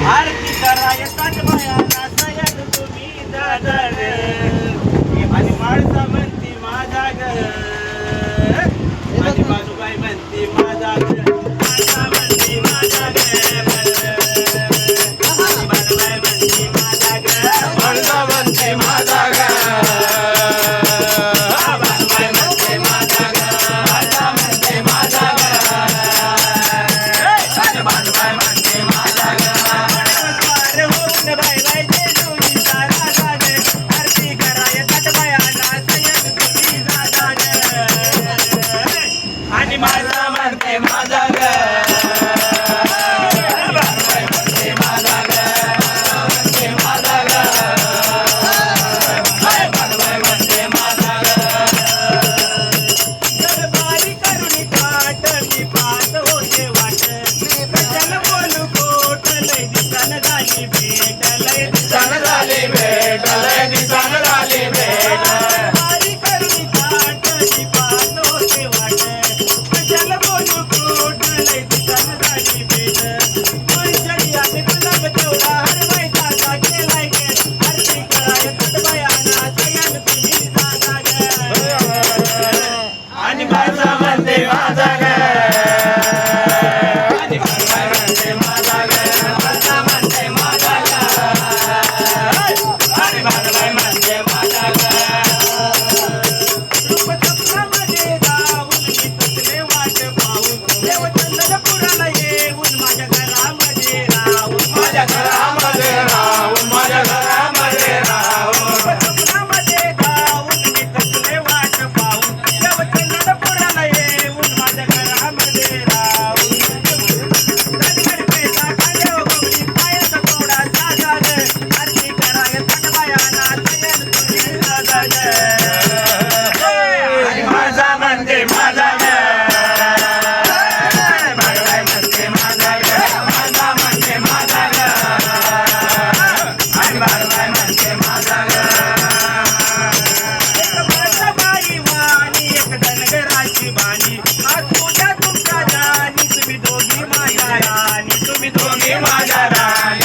आरती कराय ताटबाया नाचयात तुम्ही दादा ग आणि माळसा म्हणती माझा ग आणि बाजूबाई म्हणती माझा ग माळसा म्हणती माझा ग बाजूबाई म्हणती माझा ग माळसा म्हणती माझा ग बाजूबाई म्हणती माझा ग माळसा म्हणती माझा ग बाजूबाई म्हणती माझा ग आणि माझा म्हणते माझा ग म्हणते माझा ग म्हणते माझा ग म्हणते माझा ग बारी करून काट मी पाहत होते वाट कशाला बोलू खोट लय दिसन झाली भेट लय दिसन झाली भेट लय दिसन झाली भेट बारी करून काट मी पाहत होते वाट कशाला बोलू खोट लय दिसन झाली भेट पैशाची आम्ही गुलाब तेवढा हरवायचा का केलाय गे आरती कराय ताटबायाना सयान तुम्ही दादा ग आणि माझा म्हणते माझा ग आणि बाळबाई म्हणते माझा ग माझा म्हणते माझा ग आणि बाळबाई म्हणते माझा ग स्वप्नामध्ये जाऊन मी तसले वाट पाहून देवचंद्रपुराला येऊन माझ्या घरामध्ये राहून माझ्या घरामध्ये राहून माझ्या घरामध्ये राहून स्वप्नामध्ये जाऊन मी तसले वाट पाहून देवचंद्रपुराला येऊन माझ्या घरामध्ये राहून धनगर पेचा खांद्यावर गोगडी पायाचा थोडा साधा ग आरती कराय ताटबायाना सयान तुम्ही दादा ग आणि माझा म्हणते माझा ग बाळबाई म्हणते माझा ग माझा म्हणते माझा ग आणि बाळबाई म्हणते माझा ग एक बाळबाई वाणी एक धनगराची बाणी आज उद्या तुमच्या जाणी तुम्ही दोघी माझ्या राणी तुम्ही दोघी माझ्या राणी